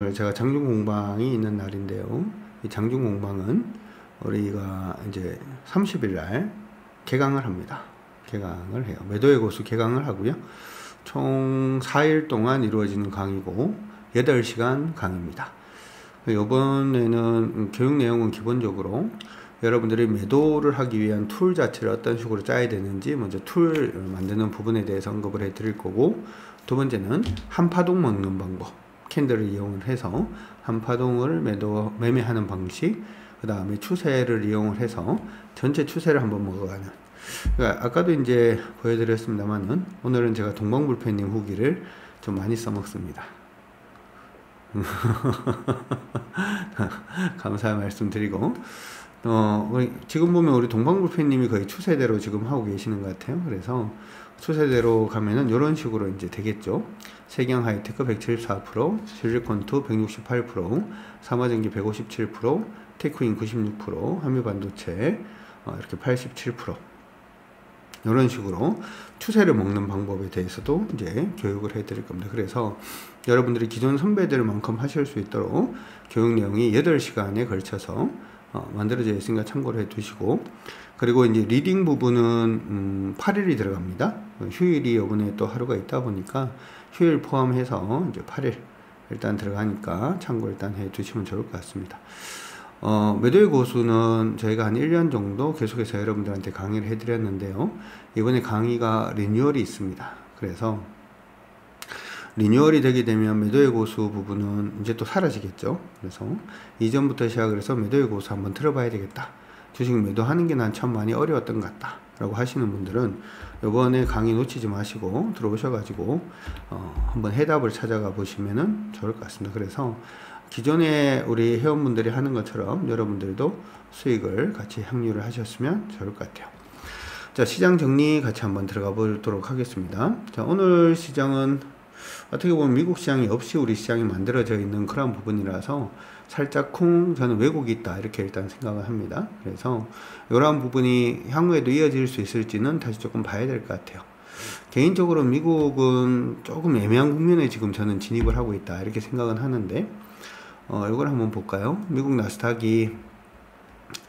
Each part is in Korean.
제가 장중 공방이 있는 날인데요. 이 장중 공방은 우리가 이제 30일 날 개강을 합니다. 개강을 해요. 매도의 고수 개강을 하고요. 총 4일 동안 이루어지는 강의고 8시간 강의입니다. 이번에는 교육 내용은 기본적으로 여러분들이 매도를 하기 위한 툴 자체를 어떤 식으로 짜야 되는지 먼저 툴 만드는 부분에 대해서 언급을 해 드릴 거고, 두 번째는 한파동 먹는 방법, 캔들을 이용을 해서 한파동을 매매하는 방식, 그 다음에 추세를 이용을 해서 전체 추세를 한번 먹어가는, 그러니까 아까도 이제 보여드렸습니다만은 오늘은 제가 동방불패님 후기를 좀 많이 써먹습니다. 감사의 말씀 드리고, 지금 보면 우리 동방불패님이 거의 추세대로 지금 하고 계시는 것 같아요. 그래서 추세대로 가면은 이런 식으로 이제 되겠죠. 세경 하이테크 174%, 실리콘2 168%, 삼화전기 157%, 테크인 96%, 한미반도체 이렇게 87%. 이런 식으로 추세를 먹는 방법에 대해서도 이제 교육을 해드릴 겁니다. 그래서 여러분들이 기존 선배들만큼 하실 수 있도록 교육 내용이 8시간에 걸쳐서 만들어져 있으니까 참고를 해 두시고, 그리고 이제 리딩 부분은 8일이 들어갑니다. 휴일이 이번에 또 하루가 있다 보니까 휴일 포함해서 이제 8일 일단 들어가니까 참고 일단 해 두시면 좋을 것 같습니다. 매도의 고수는 저희가 한 1년 정도 계속해서 여러분들한테 강의를 해드렸는데요. 이번에 강의가 리뉴얼이 있습니다. 그래서 리뉴얼이 되게 되면 매도의 고수 부분은 이제 또 사라지겠죠. 그래서 이전부터 시작을 해서 매도의 고수 한번 들어봐야 되겠다, 주식 매도하는 게 난 참 많이 어려웠던 것 같다 라고 하시는 분들은 이번에 강의 놓치지 마시고 들어오셔가지고 한번 해답을 찾아가 보시면은 좋을 것 같습니다. 그래서 기존에 우리 회원분들이 하는 것처럼 여러분들도 수익을 같이 향유를 하셨으면 좋을 것 같아요. 자, 시장 정리 같이 한번 들어가 보도록 하겠습니다. 자, 오늘 시장은 어떻게 보면 미국 시장이 없이 우리 시장이 만들어져 있는 그런 부분이라서 살짝 저는 왜곡이 있다 이렇게 일단 생각을 합니다. 그래서 이러한 부분이 향후에도 이어질 수 있을지는 다시 조금 봐야 될 것 같아요. 개인적으로 미국은 조금 애매한 국면에 지금 저는 진입을 하고 있다 이렇게 생각은 하는데, 이걸 한번 볼까요? 미국 나스닥이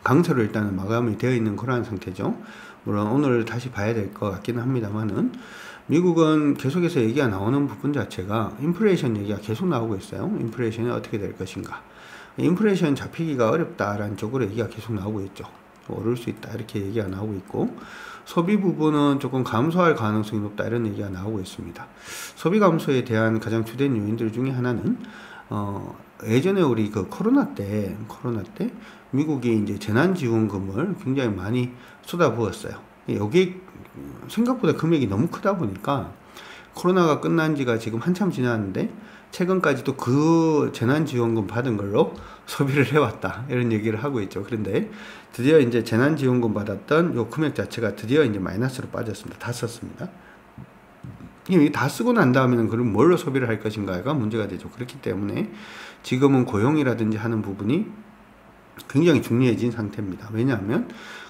강세로 일단은 마감이 되어 있는 그러한 상태죠. 물론 오늘 다시 봐야 될 것 같기는 합니다만은, 미국은 계속해서 얘기가 나오는 부분 자체가 인플레이션 얘기가 계속 나오고 있어요. 인플레이션이 어떻게 될 것인가, 인플레이션 잡히기가 어렵다라는 쪽으로 얘기가 계속 나오고 있죠. 오를 수 있다 이렇게 얘기가 나오고 있고, 소비 부분은 조금 감소할 가능성이 높다 이런 얘기가 나오고 있습니다. 소비 감소에 대한 가장 주된 요인들 중에 하나는 예전에 우리 그 코로나 때 미국이 이제 재난지원금을 굉장히 많이 쏟아부었어요. 여기 생각보다 금액이 너무 크다 보니까 코로나가 끝난 지가 지금 한참 지났는데 최근까지도 그 재난지원금 받은 걸로 소비를 해왔다 이런 얘기를 하고 있죠. 그런데 드디어 이제 재난지원금 받았던 요 금액 자체가 드디어 이제 마이너스로 빠졌습니다. 다 썼습니다. 이미 다 쓰고 난 다음에는 그럼 뭘로 소비를 할 것인가가 문제가 되죠. 그렇기 때문에 지금은 고용이라든지 하는 부분이 굉장히 중요해진 상태입니다. 왜냐하면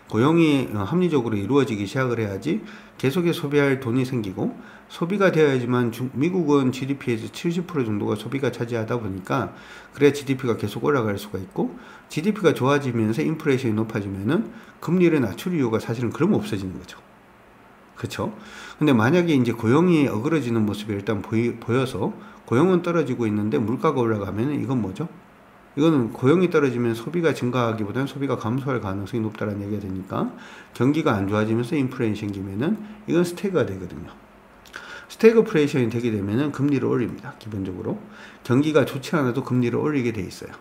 고용이 합리적으로 이루어지기 시작을 해야지 계속해서 소비할 돈이 생기고, 소비가 되어야지만 미국은 GDP에서 70% 정도가 소비가 차지하다 보니까 그래야 GDP가 계속 올라갈 수가 있고, GDP가 좋아지면서 인플레이션이 높아지면은 금리를 낮출 이유가 사실은 그러면 없어지는 거죠. 그렇죠? 근데 만약에 이제 고용이 어그러지는 모습이 일단 보여서 고용은 떨어지고 있는데 물가가 올라가면은 이건 뭐죠? 이거는 고용이 떨어지면 소비가 증가하기보다는 소비가 감소할 가능성이 높다는 얘기가 되니까, 경기가 안 좋아지면서 인플레이션이 생기면은 이건 스태그가 되거든요. 스태그플레이션이 되게 되면은 금리를 올립니다. 기본적으로 경기가 좋지 않아도 금리를 올리게 돼 있어요.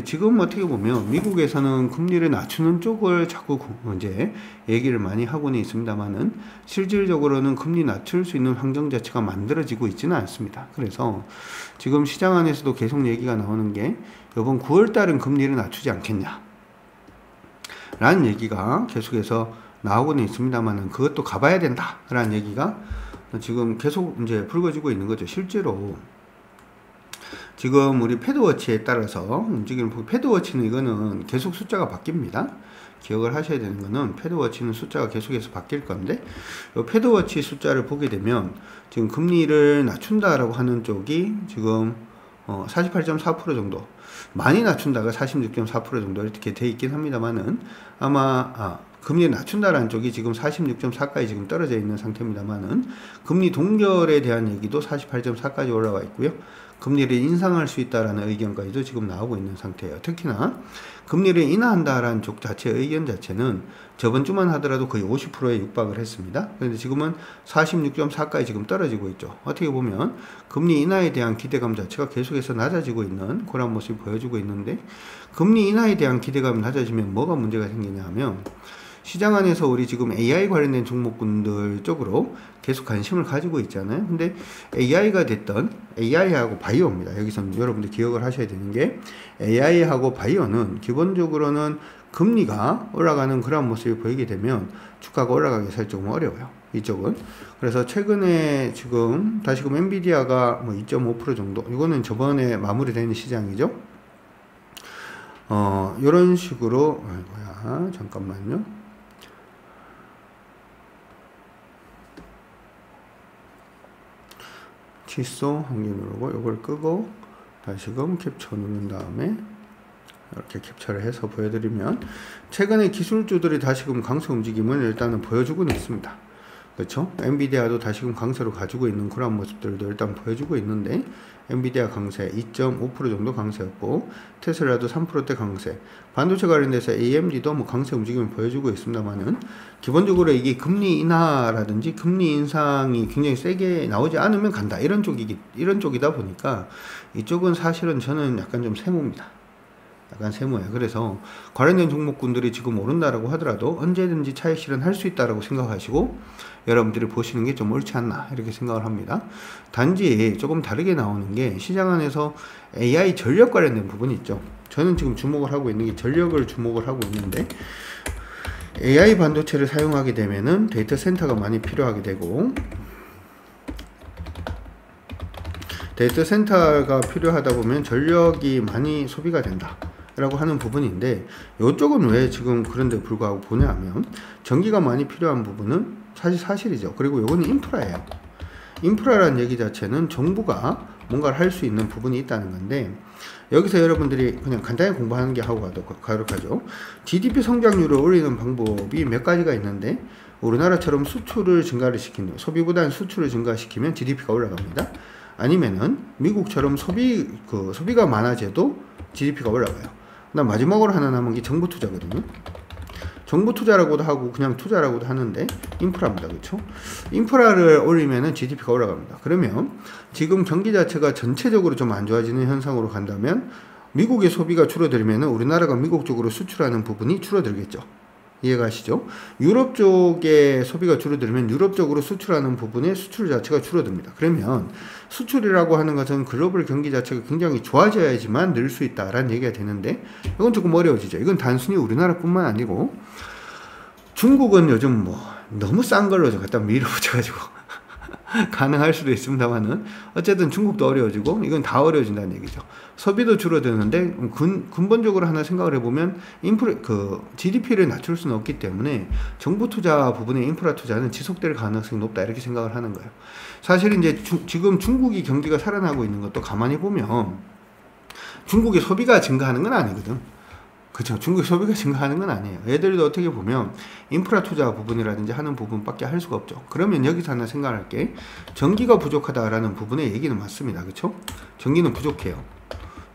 지금 어떻게 보면 미국에서는 금리를 낮추는 쪽을 자꾸 이제 얘기를 많이 하고는 있습니다만은, 실질적으로는 금리 낮출 수 있는 환경 자체가 만들어지고 있지는 않습니다. 그래서 지금 시장 안에서도 계속 얘기가 나오는 게 이번 9월 달은 금리를 낮추지 않겠냐 라는 얘기가 계속해서 나오고는 있습니다만은, 그것도 가봐야 된다 라는 얘기가 지금 계속 이제 불거지고 있는 거죠. 실제로 지금 우리 패드워치에 따라서 움직이는, 패드워치는 이거는 계속 숫자가 바뀝니다. 기억을 하셔야 되는 거는 패드워치는 숫자가 계속해서 바뀔 건데, 이 패드워치 숫자를 보게 되면 지금 금리를 낮춘다라고 하는 쪽이 지금 48.4% 정도. 많이 낮춘다가 46.4% 정도 이렇게 돼 있긴 합니다만은 아마 금리를 낮춘다라는 쪽이 지금 46.4까지 지금 떨어져 있는 상태입니다만은 금리 동결에 대한 얘기도 48.4까지 올라와 있고요. 금리를 인상할 수 있다라는 의견까지도 지금 나오고 있는 상태예요. 특히나 금리를 인하한다라는 쪽 자체의 의견 자체는 저번 주만 하더라도 거의 50%에 육박을 했습니다. 그런데 지금은 46.4까지 지금 떨어지고 있죠. 어떻게 보면 금리 인하에 대한 기대감 자체가 계속해서 낮아지고 있는 그런 모습을 보여주고 있는데, 금리 인하에 대한 기대감이 낮아지면 뭐가 문제가 생기냐 하면 시장 안에서 우리 지금 AI 관련된 종목군들 쪽으로 계속 관심을 가지고 있잖아요. 근데 AI가 됐던 AI하고 바이오입니다. 여기서는 여러분들 기억을 하셔야 되는 게 AI하고 바이오는 기본적으로는 금리가 올라가는 그런 모습이 보이게 되면 주가가 올라가기 사실 조금 어려워요. 이쪽은. 그래서 최근에 지금 다시금 엔비디아가 뭐 2.5% 정도, 이거는 저번에 마무리되는 시장이죠. 이런 식으로, 아이고야, 잠깐만요. 취소 한개 누르고 이걸 끄고 다시금 캡처 누른 다음에 이렇게 캡처를 해서 보여드리면 최근에 기술주들이 다시금 강세 움직임을 일단은 보여주고는 있습니다. 그렇죠? 엔비디아도 다시금 강세로 가지고 있는 그런 모습들도 일단 보여주고 있는데, 엔비디아 강세 2.5% 정도 강세였고 테슬라도 3%대 강세, 반도체 관련돼서 AMD도 뭐 강세 움직임을 보여주고 있습니다만은 기본적으로 이게 금리 인하라든지 금리 인상이 굉장히 세게 나오지 않으면 간다, 이런 쪽이다 보니까 이쪽은 사실은 저는 약간 좀 세모입니다. 약간 세모예요. 그래서 관련된 종목군들이 지금 오른다라고 하더라도 언제든지 차익 실현할 수 있다라고 생각하시고 여러분들이 보시는 게 좀 옳지 않나 이렇게 생각을 합니다. 단지 조금 다르게 나오는 게 시장 안에서 AI 전력 관련된 부분이 있죠. 저는 지금 주목을 하고 있는 게 전력을 주목을 하고 있는데, AI 반도체를 사용하게 되면은 데이터 센터가 많이 필요하게 되고, 데이터 센터가 필요하다 보면 전력이 많이 소비가 된다 라고 하는 부분인데, 이쪽은 왜 지금 그런데 불구하고 보냐면 전기가 많이 필요한 부분은 사실이죠. 그리고 요거는 인프라예요. 인프라라는 얘기 자체는 정부가 뭔가를 할 수 있는 부분이 있다는 건데, 여기서 여러분들이 그냥 간단히 공부하는 게 하고 가득하죠. GDP 성장률을 올리는 방법이 몇 가지가 있는데, 우리나라처럼 수출을 증가를 시키는, 소비보다는 수출을 증가시키면 GDP가 올라갑니다. 아니면은 미국처럼 소비가 많아져도 GDP가 올라가요. 그다음 마지막으로 하나 남은 게 정부 투자거든요. 정부 투자라고도 하고 그냥 투자라고도 하는데 인프라입니다. 그렇죠? 인프라를 올리면은 GDP가 올라갑니다. 그러면 지금 경기 자체가 전체적으로 좀 안 좋아지는 현상으로 간다면 미국의 소비가 줄어들면은 우리나라가 미국 쪽으로 수출하는 부분이 줄어들겠죠. 이해가시죠? 유럽 쪽에 소비가 줄어들면 유럽 쪽으로 수출하는 부분의 수출 자체가 줄어듭니다. 그러면 수출이라고 하는 것은 글로벌 경기 자체가 굉장히 좋아져야지만 늘 수 있다라는 얘기가 되는데, 이건 조금 어려워지죠. 이건 단순히 우리나라뿐만 아니고 중국은 요즘 뭐 너무 싼 걸로 갖다 밀어붙여가지고 가능할 수도 있습니다만은 어쨌든 중국도 어려워지고 이건 다 어려워진다는 얘기죠. 소비도 줄어드는데 근본적으로 하나 생각을 해보면 GDP를 낮출 수는 없기 때문에 정부 투자 부분의 인프라 투자는 지속될 가능성이 높다 이렇게 생각을 하는 거예요. 사실 이제 지금 중국이 경기가 살아나고 있는 것도 가만히 보면 중국의 소비가 증가하는 건 아니거든. 그렇죠. 중국 소비가 증가하는 건 아니에요. 얘들도 어떻게 보면 인프라 투자 부분이라든지 하는 부분밖에 할 수가 없죠. 그러면 여기서 하나 생각할 게 전기가 부족하다라는 부분의 얘기는 맞습니다. 그렇죠? 전기는 부족해요.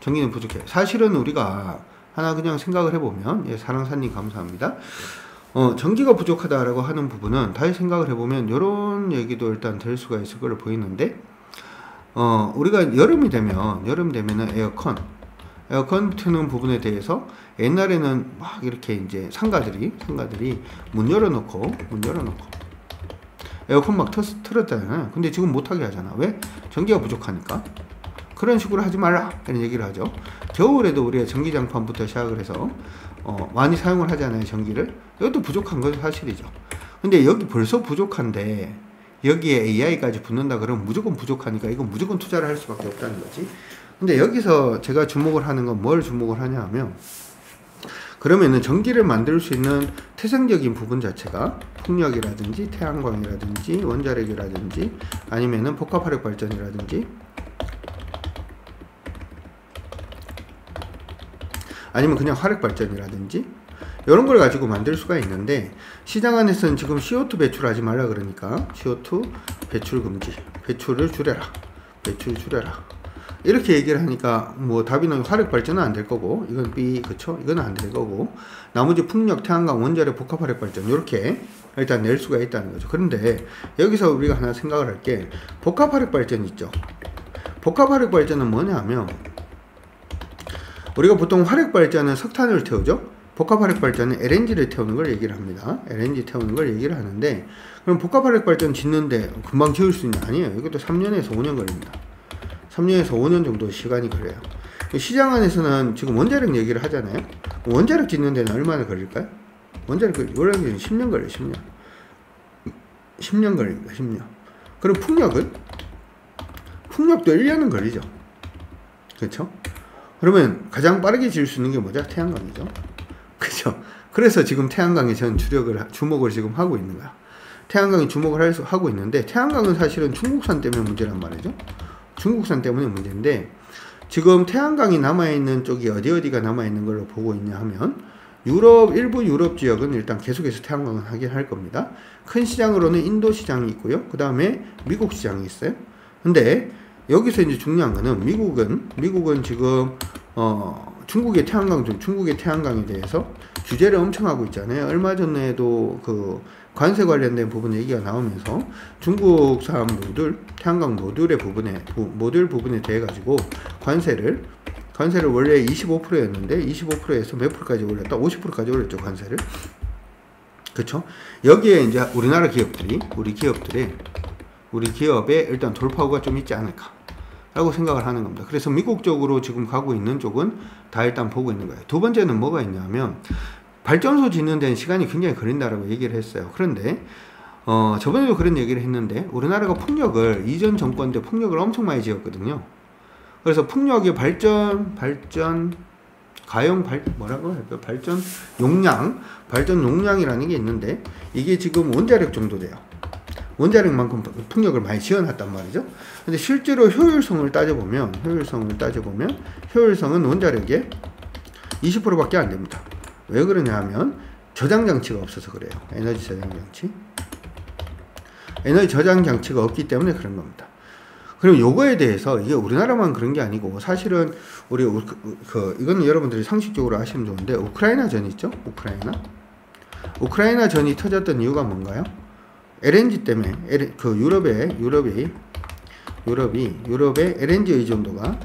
전기는 부족해요. 사실은 우리가 하나 그냥 생각을 해보면, 예, 사랑사님 감사합니다. 전기가 부족하다라고 하는 부분은 다시 생각을 해보면 이런 얘기도 일단 될 수가 있을 걸로 보이는데, 우리가 여름이 되면은 에어컨 트는 부분에 대해서 옛날에는 막 이렇게 이제 상가들이 문 열어놓고 에어컨 막 틀었잖아요. 근데 지금 못하게 하잖아. 왜? 전기가 부족하니까. 그런 식으로 하지 말라 이런 얘기를 하죠. 겨울에도 우리가 전기장판부터 시작을 해서 많이 사용을 하잖아요. 전기를. 이것도 부족한 것이 사실이죠. 근데 여기 벌써 부족한데 여기에 AI까지 붙는다 그러면 무조건 부족하니까 이건 무조건 투자를 할 수밖에 없다는 거지. 근데 여기서 제가 주목을 하는 건 뭘 주목을 하냐 하면, 그러면은 전기를 만들 수 있는 태생적인 부분 자체가 풍력이라든지 태양광이라든지 원자력이라든지 아니면은 복합화력 발전이라든지 아니면 그냥 화력발전이라든지 이런 걸 가지고 만들 수가 있는데, 시장 안에서는 지금 CO2 배출하지 말라 그러니까 CO2 배출 금지, 배출을 줄여라, 배출 줄여라 이렇게 얘기를 하니까 뭐 답이는 화력발전은 안 될 거고, 이건 B, 그쵸? 이건 안 될 거고, 나머지 풍력, 태양광, 원자력, 복합화력발전 이렇게 일단 낼 수가 있다는 거죠. 그런데 여기서 우리가 하나 생각을 할 게, 복합화력발전 있죠. 복합화력발전은 뭐냐 하면, 우리가 보통 화력발전은 석탄을 태우죠. 복합화력발전은 LNG를 태우는 걸 얘기를 합니다. LNG 태우는 걸 얘기를 하는데, 그럼 복합화력발전 짓는데 금방 지을 수 있냐? 아니에요. 이것도 3년에서 5년 걸립니다. 3년에서 5년 정도 시간이 걸려요. 시장 안에서는 지금 원자력 얘기를 하잖아요. 원자력 짓는 데는 얼마나 걸릴까요? 원자력, 원래는 10년 걸려요. 10년. 10년 걸립니다. 10년. 그럼 풍력은? 풍력도 1년은 걸리죠. 그렇죠? 그러면 가장 빠르게 지을 수 있는 게 뭐죠? 태양광이죠. 그죠? 그래서 지금 태양광에 전 주목을 지금 하고 있는 거야. 태양광에 주목을 하고 있는데, 태양광은 사실은 중국산 때문에 문제란 말이죠. 중국산 때문에 문제인데, 지금 태양광이 남아있는 쪽이 어디가 남아있는 걸로 보고 있냐 하면, 일부 유럽 지역은 일단 계속해서 태양광은 하긴 할 겁니다. 큰 시장으로는 인도 시장이 있고요. 그 다음에 미국 시장이 있어요. 근데 여기서 이제 중요한 거는, 미국은 지금 중국의 태양광에 대해서 규제를 엄청 하고 있잖아요. 얼마 전에도 그 관세 관련된 부분 얘기가 나오면서 중국산 태양광 모듈 부분에 대해 가지고 관세를 원래 25%였는데 25%에서 몇 프로까지 올렸다? 50%까지 올렸죠, 관세를. 그쵸? 여기에 이제 우리나라 기업들이, 우리 기업에 일단 돌파구가 좀 있지 않을까 라고 생각을 하는 겁니다. 그래서 미국 쪽으로 지금 가고 있는 쪽은 다 일단 보고 있는 거예요. 두 번째는 뭐가 있냐면, 발전소 짓는 데는 시간이 굉장히 걸린다라고 얘기를 했어요. 그런데 저번에도 그런 얘기를 했는데, 우리나라가 이전 정권 때 풍력을 엄청 많이 지었거든요. 그래서 풍력의 발전 용량이라는 게 있는데, 이게 지금 원자력 정도 돼요. 원자력만큼 풍력을 많이 지어놨단 말이죠. 근데 실제로 효율성을 따져보면 효율성은 원자력의 20%밖에 안 됩니다. 왜 그러냐 하면 저장장치가 없어서 그래요. 에너지 저장장치가 없기 때문에 그런 겁니다. 그럼 요거에 대해서, 이게 우리나라만 그런 게 아니고, 사실은 이거는 여러분들이 상식적으로 아시면 좋은데, 우크라이나 전 있죠? 우크라이나 전이 터졌던 이유가 뭔가요? LNG 때문에. 유럽의 LNG 의존도가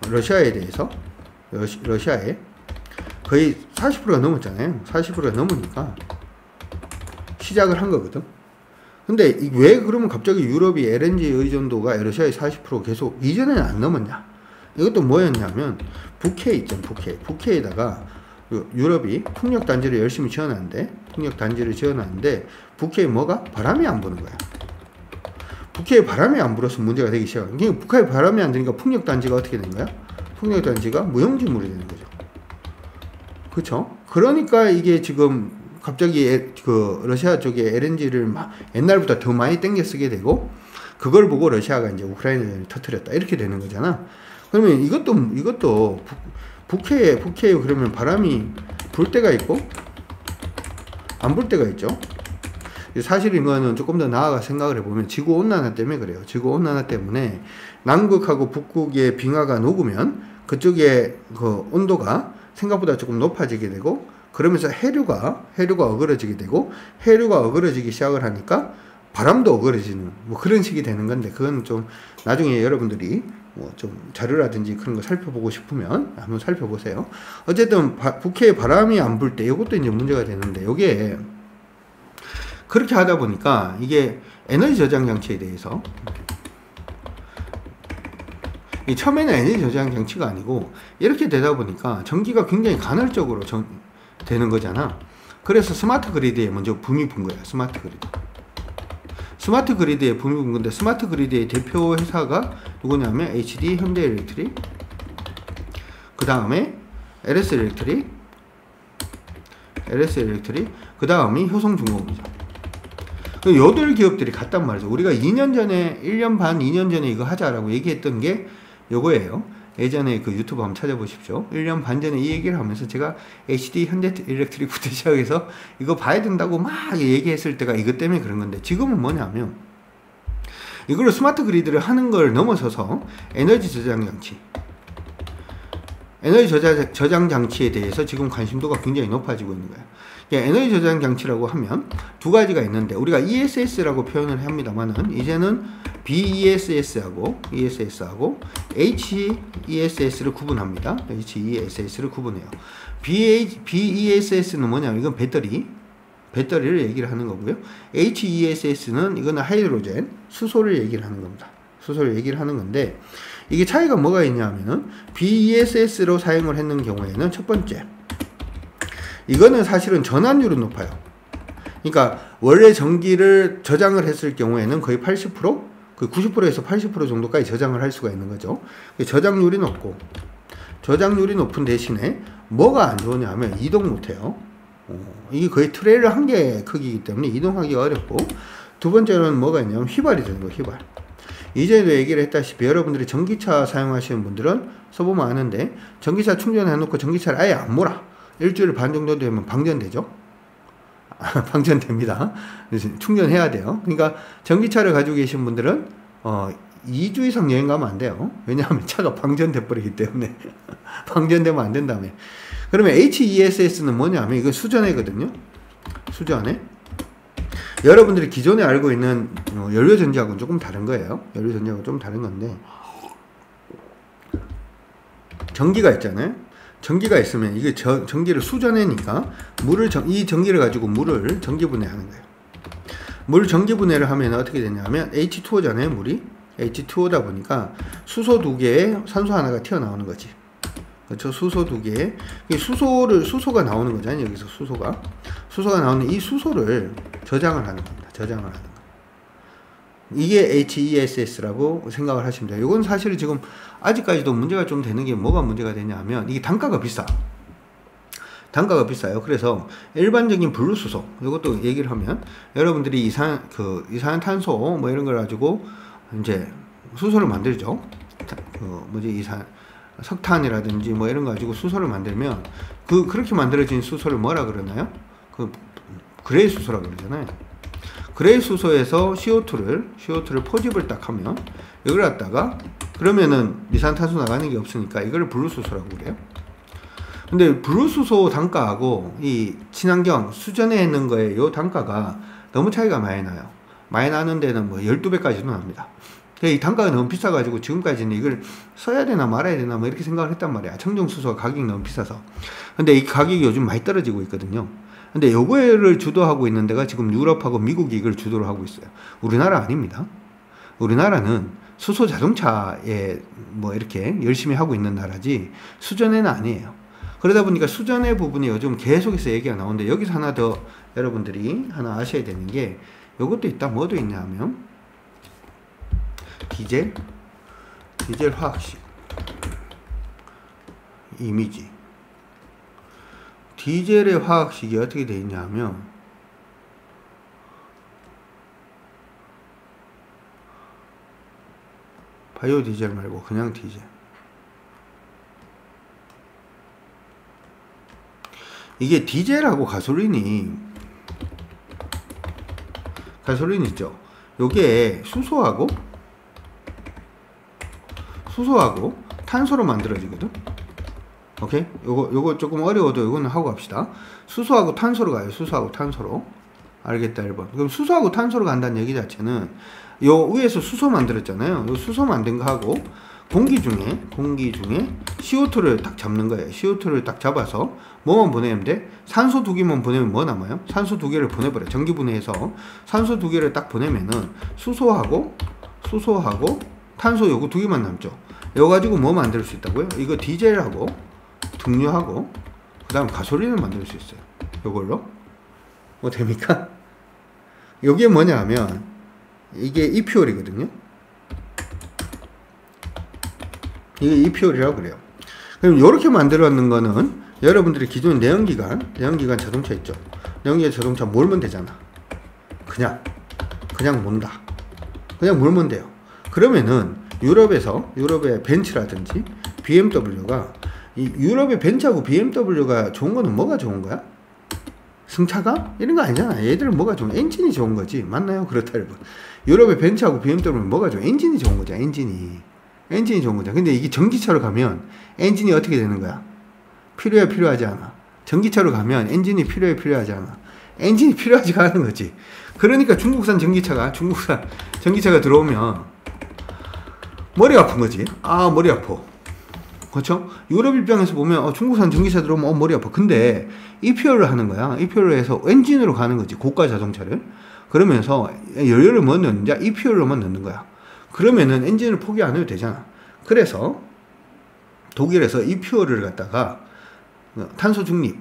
러시아에 거의 40%가 넘었잖아요. 40%가 넘으니까 시작을 한 거거든. 근데 왜 그러면 갑자기 유럽이 LNG 의존도가 러시아의 40% 계속 이전에는 안 넘었냐? 이것도 뭐였냐면, 북해 있죠. 북해에다가 유럽이 풍력 단지를 열심히 지어놨는데, 북해에 바람이 안 부는 거야. 북해에 바람이 안 불어서 문제가 되기 시작해요. 그러니까 북해에 바람이 안 드니까 풍력 단지가 어떻게 된 거야? 풍력 단지가 무용지물이 되는 거죠. 그쵸? 그러니까 이게 지금 갑자기 러시아 쪽에 LNG를 옛날보다 더 많이 땡겨 쓰게 되고, 그걸 보고 러시아가 이제 우크라이나를 터뜨렸다, 이렇게 되는 거잖아. 그러면 이것도 북해에 그러면 바람이 불 때가 있고 안 불 때가 있죠. 사실 이거는 조금 더 나아가 생각을 해보면 지구온난화 때문에 그래요. 지구온난화 때문에 남극하고 북극의 빙하가 녹으면 그쪽에 그 온도가 생각보다 조금 높아지게 되고, 그러면서 해류가 어그러지게 되고, 해류가 어그러지기 시작을 하니까 바람도 어그러지는 뭐 그런 식이 되는 건데, 그건 좀 나중에 여러분들이 뭐 좀 자료라든지 그런 거 살펴보고 싶으면 한번 살펴보세요. 어쨌든 북해에 바람이 안 불 때 이것도 이제 문제가 되는데, 이게 그렇게 하다 보니까 이게 에너지 저장 장치에 대해서, 처음에는 에너지 저장 장치가 아니고 이렇게 되다 보니까 전기가 굉장히 간헐적으로 되는 거잖아. 그래서 스마트 그리드에 먼저 붐이 분 거야. 스마트 그리드에 붐이 분 건데, 스마트 그리드의 대표 회사가 누구냐면 HD, 현대일렉트릭, 그 다음에 LS 일렉트릭, 그 다음이 효성중공업이죠. 여덟 기업들이 갔단 말이죠. 우리가 1년 반, 2년 전에 이거 하자라고 얘기했던 게 요거예요. 예전에 그 유튜브 한번 찾아보십시오. 1년 반 전에 이 얘기를 하면서 제가 HD 현대일렉트릭부터 시작해서 이거 봐야 된다고 막 얘기했을 때가 이것 때문에 그런 건데, 지금은 뭐냐면 이걸로 스마트 그리드를 하는 걸 넘어서서 에너지 저장 장치, 에너지 저장 장치에 대해서 지금 관심도가 굉장히 높아지고 있는 거예요. 에너지 저장 장치라고 하면 두 가지가 있는데, 우리가 ESS라고 표현을 합니다만은 이제는 BESS하고 HESS를 구분합니다. HESS를 구분해요. BESS는 뭐냐면 이건 배터리를 얘기를 하는 거고요. HESS는 이거는 하이드로젠, 수소를 얘기를 하는 겁니다. 수소를 얘기를 하는 건데, 이게 차이가 뭐가 있냐면은 BESS로 사용을 했는 경우에는 첫 번째, 이거는 사실은 전환율은 높아요. 그러니까 원래 전기를 저장을 했을 경우에는 거의 80%, 그 90%에서 80% 정도까지 저장을 할 수가 있는 거죠. 저장률이 높고, 저장률이 높은 대신에 뭐가 안 좋으냐 하면 이동 못해요. 이게 거의 트레일러 한 개의 크기이기 때문에 이동하기 어렵고, 두 번째는 뭐가 있냐면 휘발이 되는 거예요. 휘발. 이전에도 얘기를 했다시피 여러분들이 전기차 사용하시는 분들은 써보면 아는데, 전기차 충전해놓고 전기차를 아예 안 몰아. 일주일 반 정도 되면 방전되죠. 방전됩니다. 충전해야 돼요. 그러니까 전기차를 가지고 계신 분들은 2주 이상 여행 가면 안 돼요. 왜냐하면 차가 방전돼 버리기 때문에. 방전되면 안 된다며. 그러면 HESS는 뭐냐면 이거 수전해거든요. 수전해. 여러분들이 기존에 알고 있는 연료전지하고는 조금 다른 거예요. 연료전지하고 좀 다른 건데, 전기가 있잖아요. 전기가 있으면 이게 전기를 수전해니까 이 전기를 가지고 물을 전기분해하는 거예요. 물 전기분해를 하면 어떻게 되냐면 H2O잖아요. 물이 H2O다 보니까 수소 2개에 산소 하나가 튀어나오는 거지. 그렇죠? 수소 2개에 수소가 나오는 거잖아요. 여기서 수소가 나오는 이 수소를 저장을 하는 겁니다. 저장을 하는 거. 이게 HESS라고 생각을 하시면 돼요. 이건 사실 지금 아직까지도 문제가 좀 되는 게 뭐가 문제가 되냐 하면 이게 단가가 비싸요. 그래서 일반적인 분리수소, 이것도 얘기를 하면 여러분들이 이산탄소 뭐 이런 걸 가지고 이제 수소를 만들죠. 석탄이라든지 뭐 이런 거 가지고 수소를 만들면 그렇게 만들어진 수소를 뭐라 그러나요? 그레이 수소라고 그러잖아요. 그레이 수소에서 CO2를 포집을 딱 하면 이걸 갖다가, 그러면은 이산탄소 나가는 게 없으니까 이걸 블루수소라고 그래요. 근데 블루수소 단가하고 이 친환경 수전에 있는 거에 요 단가가 너무 차이가 많이 나요. 많이 나는 데는 뭐 12배까지도 납니다. 이 단가가 너무 비싸가지고 지금까지는 이걸 써야 되나 말아야 되나 뭐 이렇게 생각을 했단 말이야. 청정수소가 가격이 너무 비싸서. 근데 이 가격이 요즘 많이 떨어지고 있거든요. 근데 요거를 주도하고 있는 데가 지금 유럽하고 미국이 이걸 주도를 하고 있어요. 우리나라 아닙니다. 우리나라는 수소 자동차에 뭐 이렇게 열심히 하고 있는 나라지 수전에는 아니에요. 그러다 보니까 수전의 부분이 요즘 계속해서 얘기가 나오는데, 여기서 하나 더 여러분들이 하나 아셔야 되는 게 요것도 있다. 뭐도 있냐 하면 디젤 화학식 이미지. 디젤의 화학식이 어떻게 되어 있냐 하면 바이오 디젤 말고 그냥 디젤. 이게 디젤하고 가솔린이 있죠. 요게 수소하고 탄소로 만들어지거든. 오케이? 요거 조금 어려워도 요거는 하고 갑시다. 수소하고 탄소로 가요. 수소하고 탄소로. 알겠다, 1번. 그럼 수소하고 탄소로 간다는 얘기 자체는 요 위에서 수소 만들었잖아요. 요 수소 만든 거 하고 공기 중에 CO2를 딱 잡는 거예요. CO2를 딱 잡아서 뭐만 보내면 돼? 산소 2개만 보내면 뭐 남아요? 산소 2개를 보내버려. 전기분해해서 산소 2개를 딱 보내면은 수소하고 탄소 요거 2개만 남죠. 이거 가지고 뭐 만들 수 있다고요? 이거 디젤하고 등유하고 그 다음 가솔린을 만들 수 있어요. 요걸로 뭐 됩니까? 요게 뭐냐 하면 이게 이퓨얼이거든요. 이게 이퓨얼이라고 그래요. 그럼 요렇게 만들었는 거는 여러분들이 기존 내연기관 자동차 있죠. 내연기관 자동차 몰면 되잖아. 그냥 몬다. 그냥 몰면 돼요. 그러면은 유럽의 벤츠라든지 BMW가 이 유럽의 벤츠하고 BMW가 좋은 거는 뭐가 좋은 거야? 승차감? 이런 거 아니잖아. 얘들은 뭐가 좋은 엔진이 좋은 거지. 맞나요? 그렇다 여러분. 유럽의 벤츠하고 BMW는 뭐가 좋은 엔진이 좋은 거죠. 엔진이 좋은 거죠. 근데 이게 전기차로 가면 엔진이 어떻게 되는 거야? 필요해 필요하지 않아. 전기차로 가면 엔진이 필요해 필요하지 않아. 엔진이 필요하지가 않은 거지. 그러니까 중국산 전기차가 들어오면 머리 아픈 거지. 아, 머리 아파. 그렇죠? 유럽 입장에서 보면 중국산 전기차 들어오면 머리 아파. 근데 EPR을 하는 거야. EPR을 해서 엔진으로 가는 거지. 고가 자동차를. 그러면서 연료를 뭐 넣느냐? EPR로만 넣는 거야. 그러면은 엔진을 포기 안 해도 되잖아. 그래서 독일에서 EPR를 갖다가 탄소 중립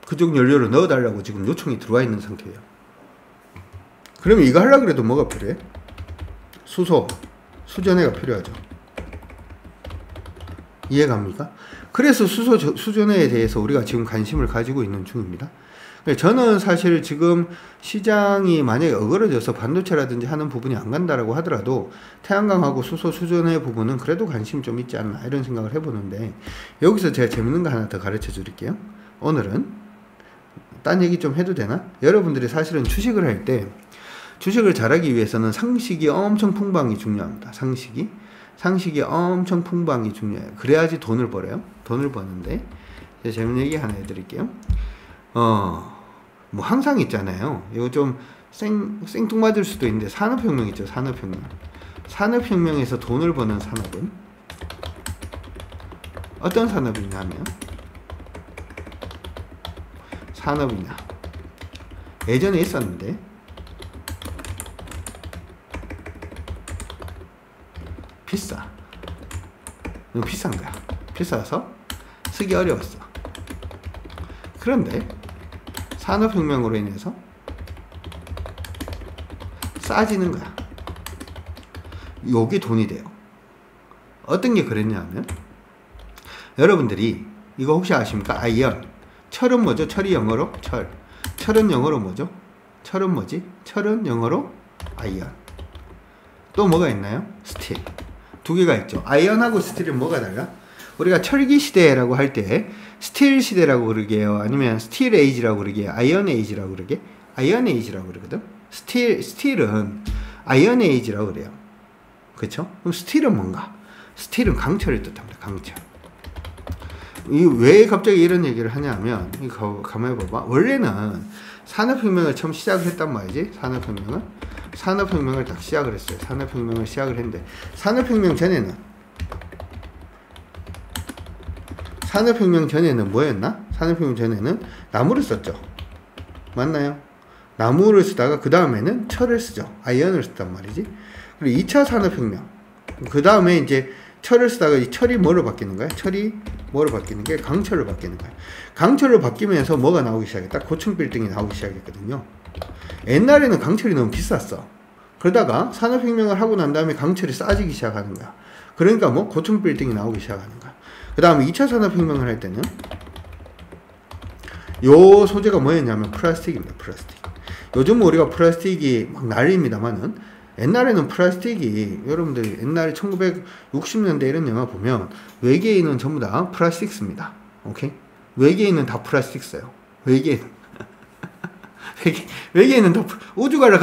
그쪽 연료를 넣어달라고 지금 요청이 들어와 있는 상태예요. 그러면 이거 하려고 해도 뭐가 필요해? 수전해가 필요하죠. 이해갑니까? 그래서 수전해에 대해서 우리가 지금 관심을 가지고 있는 중입니다. 저는 사실 지금 시장이 만약에 어그러져서 반도체라든지 하는 부분이 안 간다라고 하더라도 태양광하고 수전해 부분은 그래도 관심이 좀 있지 않나 이런 생각을 해보는데, 여기서 제가 재밌는 거 하나 더 가르쳐 드릴게요. 오늘은 딴 얘기 좀 해도 되나? 여러분들이 사실은 주식을 할 때 주식을 잘하기 위해서는 상식이 엄청 풍부한 게 중요합니다. 상식이 엄청 풍부한 게 중요해요. 그래야지 돈을 벌어요. 돈을 버는데 제가 재밌는 얘기 하나 해드릴게요. 뭐 항상 있잖아요. 이거 좀 생뚱맞을 수도 있는데 산업혁명 있죠. 산업혁명에서 돈을 버는 산업은 어떤 산업이냐면 예전에 있었는데 너무 비싼 거야. 비싸서 쓰기 어려웠어. 그런데 산업혁명으로 인해서 싸지는 거야. 요게 돈이 돼요. 어떤 게 그랬냐면, 여러분들이 이거 혹시 아십니까? 아이언. 철은 뭐죠? 철이 영어로? 철은 영어로 뭐죠? 철은 영어로 아이언. 또 뭐가 있나요? 스틸. 두 개가 있죠. 아이언하고 스틸은 뭐가 달라? 우리가 철기 시대라고 할 때 스틸 시대라고 그러게요. 아니면 스틸 에이지라고 그러게요. 아이언 에이지라고 그러게. 아이언 에이지라고 그러거든. 스틸은 아이언 에이지라고 그래요. 그쵸? 그럼 스틸은 뭔가? 스틸은 강철을 뜻합니다. 강철. 왜 갑자기 이런 얘기를 하냐면, 가만히 봐봐. 원래는 산업혁명을 처음 시작을 했단 말이지. 산업혁명을 딱 시작을 했어요. 산업혁명을 시작을 했는데, 산업혁명 전에는 뭐였나? 산업혁명 전에는 나무를 썼죠. 맞나요? 나무를 쓰다가 그 다음에는 철을 쓰죠. 아이언을 썼단 말이지. 그리고 2차 산업혁명. 그 다음에 이제 철을 쓰다가 이 철이 뭐로 바뀌는 거야? 강철로 바뀌는 거야. 강철로 바뀌면서 뭐가 나오기 시작했다? 고층 빌딩이 나오기 시작했거든요. 옛날에는 강철이 너무 비쌌어. 그러다가 산업혁명을 하고 난 다음에 강철이 싸지기 시작하는 거야. 그러니까 뭐 고층 빌딩이 나오기 시작하는 거야. 그 다음에 2차 산업혁명을 할 때는 요 소재가 뭐였냐면 플라스틱입니다. 요즘 우리가 플라스틱이 막 난리입니다만은, 옛날에는 플라스틱이, 여러분들 옛날에 1960년대 이런 영화 보면 외계인은 전부 다 플라스틱 씁니다. 오케이? 외계인은 다 플라스틱 써요. 외계인은 다 우주 가려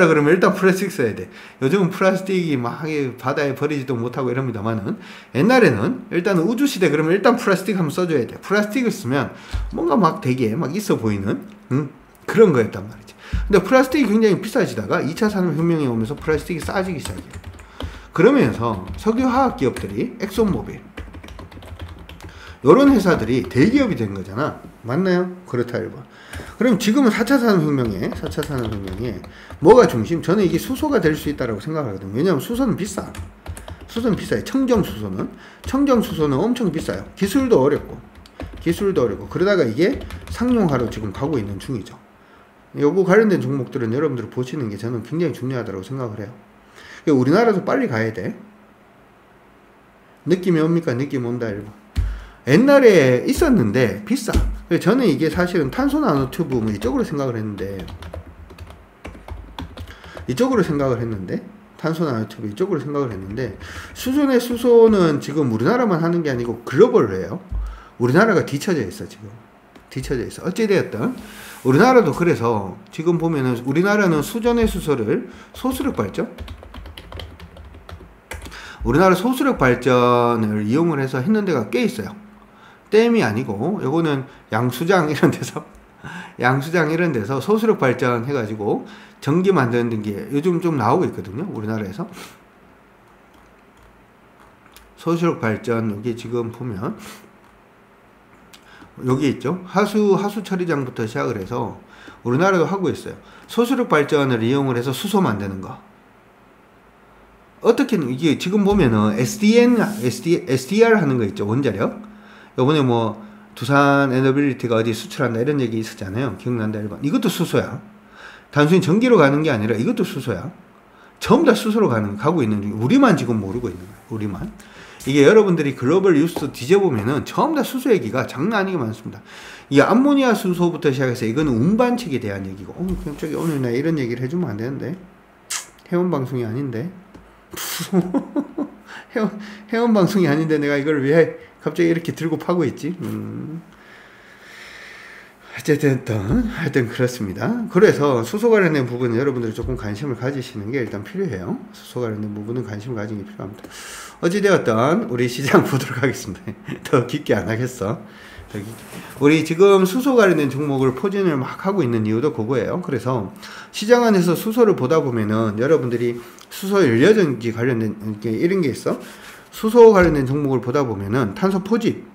그러면 일단 플라스틱 써야 돼. 요즘은 플라스틱이 막 바다에 버리지도 못하고 이럽니다만은, 옛날에는 일단 우주 시대 그러면 일단 플라스틱 한번 써줘야 돼. 플라스틱을 쓰면 뭔가 막 되게 막 있어 보이는 그런 거였단 말이지. 근데 플라스틱이 굉장히 비싸지다가 2차 산업혁명이 오면서 플라스틱이 싸지기 시작해요. 그러면서 석유화학 기업들이 엑손모빌 요런 회사들이 대기업이 된 거잖아. 맞나요? 그렇다 1번. 그럼 지금은 4차 산업혁명에 뭐가 중심? 저는 이게 수소가 될 수 있다고 생각하거든요. 왜냐하면 수소는 비싸요. 청정수소는 엄청 비싸요. 기술도 어렵고 그러다가 이게 상용화로 지금 가고 있는 중이죠. 요거 관련된 종목들은 여러분들 보시는 게 저는 굉장히 중요하다고 생각을 해요. 우리나라도 빨리 가야 돼. 느낌이 옵니까? 느낌 온다 1번. 옛날에 있었는데 비싸. 저는 이게 사실은 탄소 나노튜브 뭐 이쪽으로 생각을 했는데 탄소 나노튜브 이쪽으로 생각을 했는데, 수소의 수소는 지금 우리나라만 하는 게 아니고 글로벌로 해요. 우리나라가 뒤쳐져 있어. 지금 뒤쳐져 있어. 어찌되었든 우리나라도 그래서 지금 보면은 우리나라는 수전의 수소를 소수력 발전, 우리나라 소수력 발전을 이용을 해서 했는 데가 꽤 있어요. 댐이 아니고 요거는 양수장 이런 데서 양수장 이런 데서 소수력 발전 해가지고 전기 만드는 게 요즘 좀 나오고 있거든요. 우리나라에서 소수력 발전, 여기 지금 보면 여기 있죠. 하수 처리장부터 시작을 해서 우리나라도 하고 있어요. 소수력 발전을 이용을 해서 수소 만드는 거. 어떻게, 이게 지금 보면은 SDR 하는 거 있죠. 원자력. 요번에 뭐 두산 에너빌리티가 어디 수출한다 이런 얘기 있었잖아요. 기억난다 1번. 이것도 수소야. 단순히 전기로 가는 게 아니라 이것도 수소야. 전부 다 수소로 가고 있는 중. 우리만 지금 모르고 있는 거야. 우리만. 이게 여러분들이 글로벌 뉴스 뒤져보면은 전부 다 수소 얘기가 장난 아니게 많습니다. 이 암모니아 수소부터 시작해서 이거는 운반책에 대한 얘기고, 갑자기 오늘 나 이런 얘기를 해주면 안 되는데. 회원 방송이 아닌데. 회원 방송이 아닌데 내가 이걸 왜 갑자기 이렇게 들고 파고 있지? 하여튼 그렇습니다. 그래서 수소 관련된 부분은 여러분들이 조금 관심을 가지시는 게 일단 필요해요. 수소 관련된 부분은 관심을 가지는 게 필요합니다. 어찌되었든 우리 시장 보도록 하겠습니다. 더 깊게 안 하겠어. 우리 지금 수소 관련된 종목을 포진을 막 하고 있는 이유도 그거예요. 그래서 시장 안에서 수소를 보다 보면은 여러분들이 수소 연료전지 관련된 이런 게 있어. 수소 관련된 종목을 보다 보면은 탄소 포집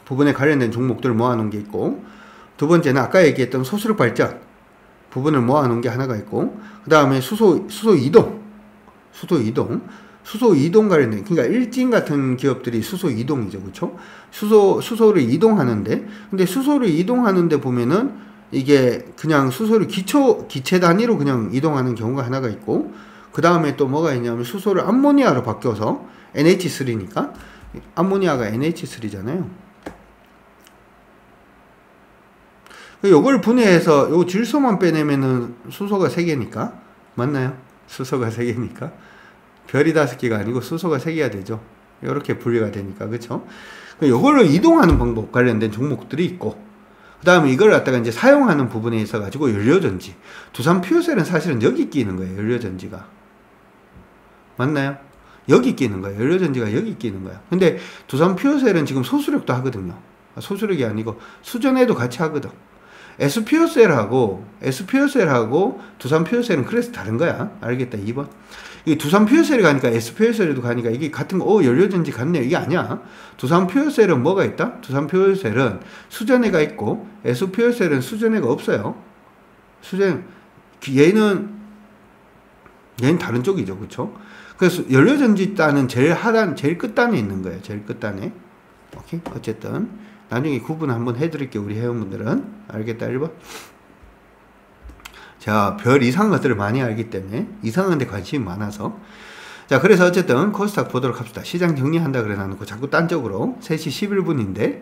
부분에 관련된 종목들을 모아놓은 게 있고, 두 번째는 아까 얘기했던 소수력 발전 부분을 모아놓은 게 하나가 있고, 그 다음에 수소 이동 관련된, 그러니까 일진 같은 기업들이 수소 이동이죠. 그쵸? 수소를 이동하는데, 근데 수소를 이동하는데 보면은 이게 그냥 수소를 기체 단위로 그냥 이동하는 경우가 하나가 있고, 그 다음에 또 뭐가 있냐면 수소를 암모니아로 바뀌어서 NH3니까, 암모니아가 NH3잖아요. 요걸 분해해서 요 질소만 빼내면은 수소가 3개니까, 맞나요? 수소가 3개니까. 별이 5개가 아니고 수소가 3개가 되죠. 이렇게 분리가 되니까, 그쵸? 요걸로 이동하는 방법 관련된 종목들이 있고, 그 다음에 이걸 갖다가 이제 사용하는 부분에 있어가지고 연료전지. 두산 퓨어셀은 사실은 여기 끼는 거예요. 연료전지가. 맞나요? 여기 끼는 거예요. 연료전지가 여기 끼는 거예요. 근데 두산 퓨어셀은 지금 소수력도 하거든요. 소수력이 아니고 수전에도 같이 하거든. S퓨어셀하고 두산 퓨어셀은 그래서 다른 거야. 알겠다. 2번. 이 두산 퓨어셀이 가니까 S퓨어셀에도 가니까 이게 같은 거, 연료전지 같네. 이게 아니야. 두산 퓨어셀은 뭐가 있다? 두산 퓨어셀은 수전해가 있고, S퓨어셀은 수전해가 없어요. 얘는 다른 쪽이죠. 그쵸? 그래서 연료전지 단은 제일 끝단에 있는 거예요. 제일 끝단에. 오케이? 어쨌든 나중에 구분 한번 해드릴게요. 우리 회원분들은. 알겠다. 1번. 자, 별 이상한 것들을 많이 알기 때문에, 이상한 데 관심이 많아서. 자, 그래서 어쨌든 코스닥 보도록 합시다. 시장 정리한다 그래 놔놓고 자꾸 딴 쪽으로. 3시 11분인데.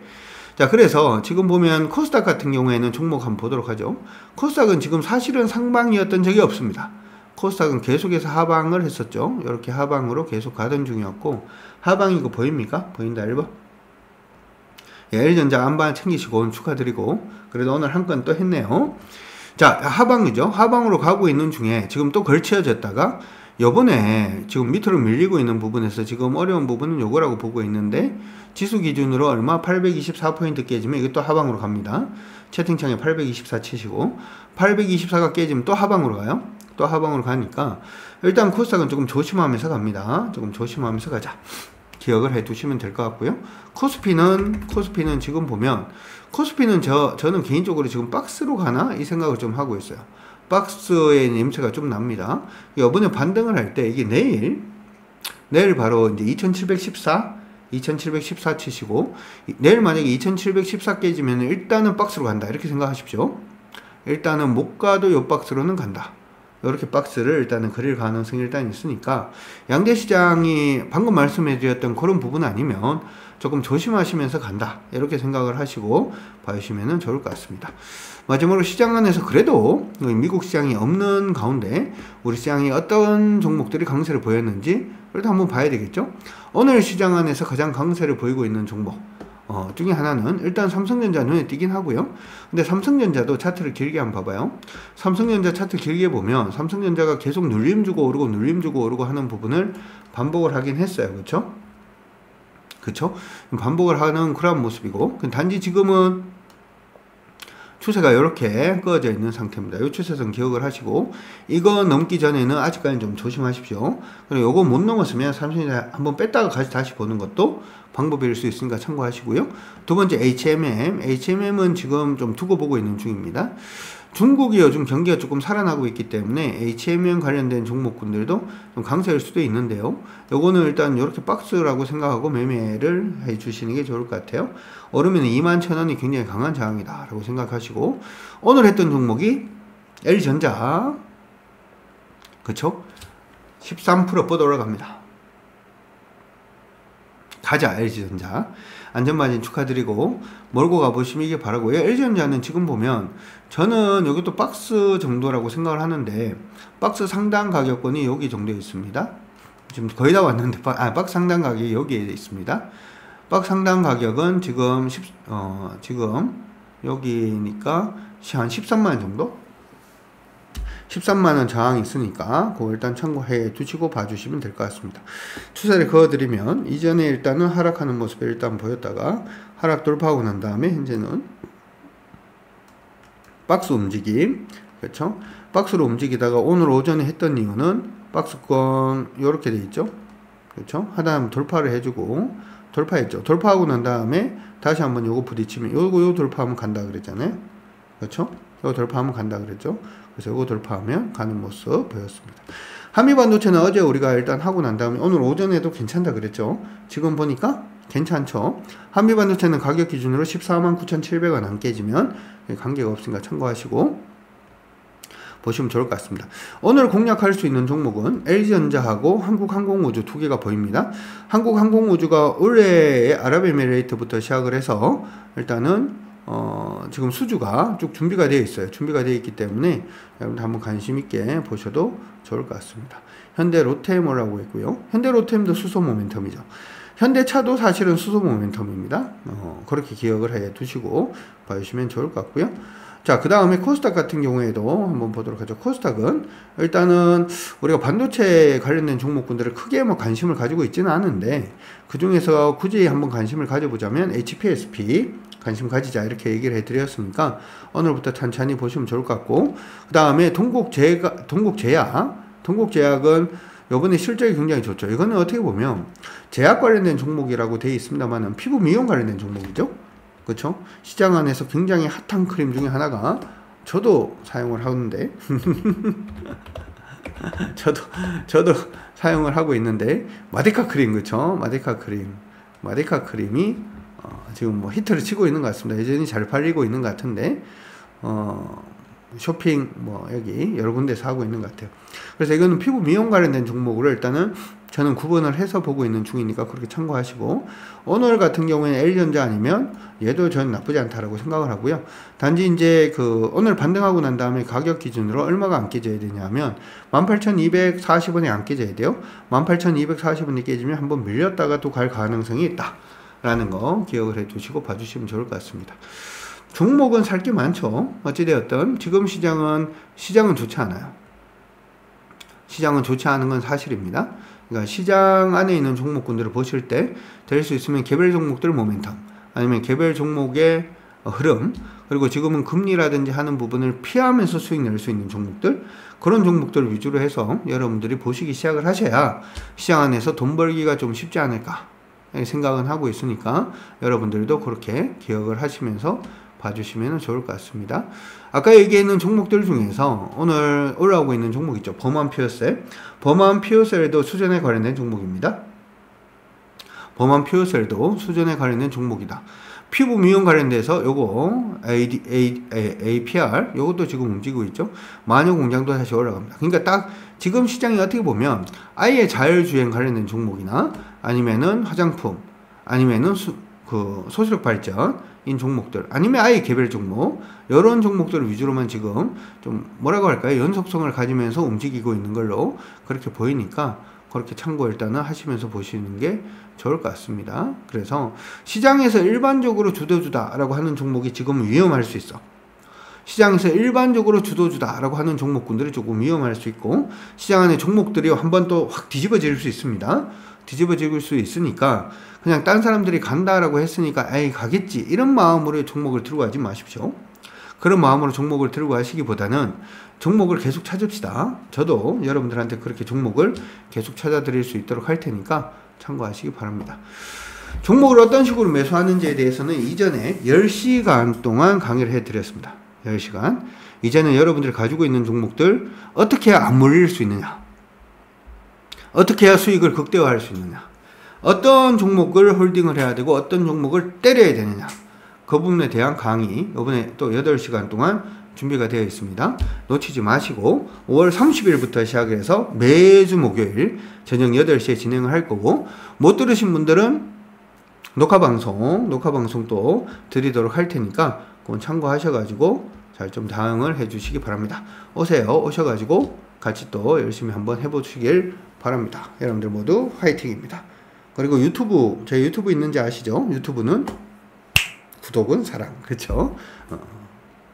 자, 그래서 지금 보면 코스닥 같은 경우에는 종목 한번 보도록 하죠. 코스닥은 지금 사실은 상방이었던 적이 없습니다. 코스닥은 계속해서 하방을 했었죠. 이렇게 하방으로 계속 가던 중이었고, 하방이고 보입니까? 보인다. 1번. LG전자 안반 챙기시고 축하드리고, 그래도 오늘 한 건 또 했네요. 자, 하방이죠. 하방으로 가고 있는 중에 지금 또 걸치어졌다가 요번에 지금 밑으로 밀리고 있는 부분에서 지금 어려운 부분은 요거라고 보고 있는데, 지수 기준으로 얼마? 824포인트 깨지면 이게 또 하방으로 갑니다. 채팅창에 824 치시고, 824가 깨지면 또 하방으로 가요. 또 하방으로 가니까 일단 코스닥은 조금 조심하면서 갑니다. 조금 조심하면서 가자. 기억을 해 두시면 될 것 같고요. 코스피는 지금 보면, 코스피는 저는 개인적으로 지금 박스로 가나? 이 생각을 좀 하고 있어요. 박스의 냄새가 좀 납니다. 이번에 반등을 할 때 이게 내일 바로 이제 2714 치시고, 내일 만약에 2714 깨지면 일단은 박스로 간다. 이렇게 생각하십시오. 일단은 못 가도 요 박스로는 간다. 이렇게 박스를 일단은 그릴 가능성이 일단 있으니까 양대 시장이 방금 말씀해 드렸던 그런 부분 아니면 조금 조심하시면서 간다 이렇게 생각을 하시고 봐주시면 좋을 것 같습니다. 마지막으로 시장 안에서 그래도 미국 시장이 없는 가운데 우리 시장이 어떤 종목들이 강세를 보였는지 그래도 한번 봐야 되겠죠. 오늘 시장 안에서 가장 강세를 보이고 있는 종목 중에 하나는 일단 삼성전자 눈에 띄긴 하고요. 근데 삼성전자도 차트를 길게 한번 봐봐요. 삼성전자 차트 길게 보면 삼성전자가 계속 눌림 주고 오르고 눌림 주고 오르고 하는 부분을 반복을 하긴 했어요. 그렇죠? 그쵸? 반복을 하는 그런 모습이고, 단지 지금은 추세가 이렇게 꺼져 있는 상태입니다. 이 추세선 기억을 하시고, 이거 넘기 전에는 아직까지는 좀 조심하십시오. 그리고 이거 못 넘었으면 삼성전자 한번 뺐다가 다시 보는 것도 방법일 수 있으니까 참고하시고요. 두 번째 HMM은 지금 좀 두고 보고 있는 중입니다. 중국이 요즘 경기가 조금 살아나고 있기 때문에 HMM 관련된 종목군들도 좀 강세일 수도 있는데요. 요거는 일단 이렇게 박스라고 생각하고 매매를 해 주시는 게 좋을 것 같아요. 오르면 21,000원이 굉장히 강한 저항이다 라고 생각하시고, 오늘 했던 종목이 LG전자, 그쵸? 13% 뻗어 올라갑니다. 가자 LG전자. 안전마진 축하드리고 몰고 가보시면 이게 바라고요. LG전자는 지금 보면 저는 여기 또 박스 정도라고 생각을 하는데, 박스 상단 가격권이 여기 정도에 있습니다. 지금 거의 다 왔는데 박스 상단 가격이 여기에 있습니다. 박스 상단 가격은 지금 지금 여기니까 한 13만원 정도? 13만원 저항이 있으니까 그거 일단 참고해 두시고 봐주시면 될 것 같습니다. 추세를 그어드리면 이전에 일단은 하락하는 모습을 일단 보였다가 하락 돌파하고 난 다음에 현재는 박스 움직임, 그렇죠? 박스로 움직이다가 오늘 오전에 했던 이유는 박스권 요렇게 돼 있죠? 그렇죠? 하다 돌파를 해주고 돌파했죠. 돌파하고 난 다음에 다시 한번 요거 부딪히면 요 돌파하면 간다 그랬잖아요. 그렇죠? 요 돌파하면 간다 그랬죠. 그래서 요거 돌파하면 가는 모습 보였습니다. 한미반도체는 어제 우리가 일단 하고 난 다음에 오늘 오전에도 괜찮다 그랬죠. 지금 보니까 괜찮죠. 한미반도체는 가격 기준으로 149,700원 안 깨지면 관계가 없으니까 참고하시고 보시면 좋을 것 같습니다. 오늘 공략할 수 있는 종목은 LG전자하고 한국항공우주 두 개가 보입니다. 한국항공우주가 올해의 아랍에미레이트부터 시작을 해서 일단은 지금 수주가 쭉 준비가 되어 있어요. 준비가 되어 있기 때문에 여러분들 한번 관심 있게 보셔도 좋을 것 같습니다. 현대 로템이라고 있고요. 현대 로템도 수소 모멘텀이죠. 현대차도 사실은 수소 모멘텀입니다. 그렇게 기억을 해 두시고 봐주시면 좋을 것 같고요. 자, 그 다음에 코스닥 같은 경우에도 한번 보도록 하죠. 코스닥은 일단은 우리가 반도체 관련된 종목군들을 크게 뭐 관심을 가지고 있지는 않은데, 그 중에서 굳이 한번 관심을 가져보자면 HPSP 관심 가지자 이렇게 얘기를 해드렸으니까 오늘부터 천천히 보시면 좋을 것 같고, 그 다음에 동국제약은 요번에 실적이 굉장히 좋죠. 이거는 어떻게 보면 제약 관련된 종목이라고 되어 있습니다만 피부 미용 관련된 종목이죠. 그렇죠? 시장 안에서 굉장히 핫한 크림 중에 하나가 저도 사용을 하는데 저도 사용을 하고 있는데 마데카 크림, 그렇죠? 마데카 크림이 지금 뭐 히트를 치고 있는 것 같습니다. 여전히 잘 팔리고 있는 것 같은데 쇼핑 뭐 여기 여러 군데서 하고 있는 것 같아요. 그래서 이거는 피부 미용 관련된 종목으로 일단은 저는 구분을 해서 보고 있는 중이니까 그렇게 참고하시고, 오늘 같은 경우에는 LG전자 아니면 얘도 저는 나쁘지 않다라고 생각을 하고요. 단지 이제 오늘 반등하고 난 다음에 가격 기준으로 얼마가 안 깨져야 되냐면 18,240원에 안 깨져야 돼요. 18,240원이 깨지면 한번 밀렸다가 또 갈 가능성이 있다 라는 거 기억을 해 두시고 봐주시면 좋을 것 같습니다. 종목은 살 게 많죠. 어찌되었든 지금 시장은 좋지 않아요. 시장은 좋지 않은 건 사실입니다. 그러니까 시장 안에 있는 종목군들을 보실 때 될 수 있으면 개별 종목들 모멘텀, 아니면 개별 종목의 흐름, 그리고 지금은 금리라든지 하는 부분을 피하면서 수익 낼 수 있는 종목들, 그런 종목들 위주로 해서 여러분들이 보시기 시작을 하셔야 시장 안에서 돈 벌기가 좀 쉽지 않을까 생각은 하고 있으니까 여러분들도 그렇게 기억을 하시면서 봐주시면 좋을 것 같습니다. 아까 얘기했는 종목들 중에서 오늘 올라오고 있는 종목 있죠. 범한 피어셀. 범한 피어셀도 수전에 관련된 종목입니다. 범한 피부셀도 수전에 관련된 종목이다. 피부 미용 관련돼서 요거 APR 요것도 지금 움직이고 있죠. 마녀 공장도 다시 올라갑니다. 그러니까 딱 지금 시장이 어떻게 보면 아예 자율주행 관련된 종목이나 아니면은 화장품 아니면은 소수력 발전인 종목들 아니면 아예 개별 종목 이런 종목들 위주로만 지금 좀 뭐라고 할까요? 연속성을 가지면서 움직이고 있는 걸로 그렇게 보이니까 그렇게 참고 일단은 하시면서 보시는 게 좋을 것 같습니다. 그래서 시장에서 일반적으로 주도주다 라고 하는 종목이 지금 위험할 수 있어. 시장에서 일반적으로 주도주다 라고 하는 종목군들이 조금 위험할 수 있고 시장 안에 종목들이 한번 또 확 뒤집어질 수 있습니다. 뒤집어질 수 있으니까 그냥 딴 사람들이 간다라고 했으니까 에이 가겠지 이런 마음으로 종목을 들고 가지 마십시오. 그런 마음으로 종목을 들고 가시기보다는 종목을 계속 찾읍시다. 저도 여러분들한테 그렇게 종목을 계속 찾아드릴 수 있도록 할 테니까 참고하시기 바랍니다. 종목을 어떤 식으로 매수하는지에 대해서는 이전에 10시간 동안 강의를 해드렸습니다. 10시간. 이제는 여러분들이 가지고 있는 종목들 어떻게 해야 안 몰릴 수 있느냐, 어떻게 해야 수익을 극대화할 수 있느냐, 어떤 종목을 홀딩을 해야 되고 어떤 종목을 때려야 되느냐, 그 부분에 대한 강의 이번에 또 8시간 동안 준비가 되어 있습니다. 놓치지 마시고 5월 30일부터 시작해서 매주 목요일 저녁 8시에 진행을 할 거고 못 들으신 분들은 녹화방송 또 드리도록 할 테니까 그건 참고하셔가지고 잘 좀 대응을 해주시기 바랍니다. 오세요. 오셔가지고 같이 또 열심히 한번 해보시길 바랍니다. 여러분들 모두 화이팅입니다. 그리고 유튜브, 제 유튜브 있는지 아시죠? 유튜브는 구독은 사랑. 그렇죠?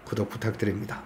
구독 부탁드립니다.